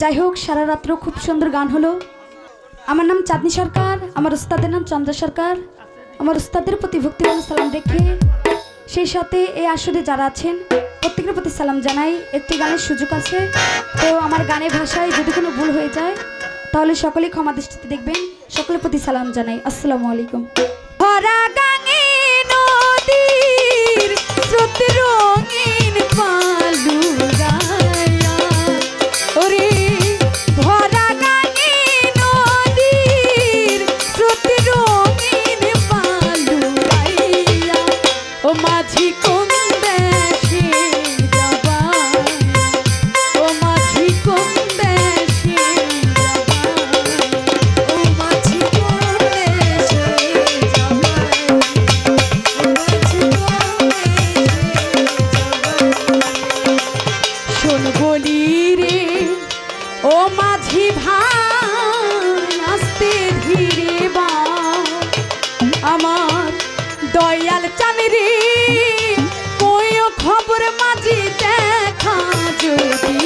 যাই হোক, সারা রাত্র খুব সুন্দর গান হলো। আমার নাম চাঁদনী সরকার, আমার উস্তাদের নাম চন্দ্র সরকার। আমার উস্তাদের প্রতি ভক্তি ও সালাম রেখে সেই সাথে এই আসরে যারা আছেন প্রত্যেকের প্রতি সালাম জানাই। একটি গানের সুযোগ আছে, তো আমার গানের ভাষায় যদি কোনো ভুল হয়ে যায় তাহলে সকলেই ক্ষমা দৃষ্টিতে দেখবেন। সকলের প্রতি সালাম জানাই। আসসালামু আলাইকুম। ভরা গাঙে নদীর স্রোত রঙিন পালুরা ওরে ভরা গাঙে নদীর স্রোত রঙিন পালুরাইয়া ও মাঝি কোন দেশে যাবা ও মাঝি কোন দেশে যাবা ও মাঝি কোন দেশে যাবা ও মাঝি কোন দেশে যাবা শোন বলি রে ও মাঝি ভাই আস্তে ধীরে বা আমার দয়াল চাঁদ রে কইও খবর মাঝি দেখা যদি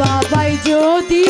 বাবাই যদি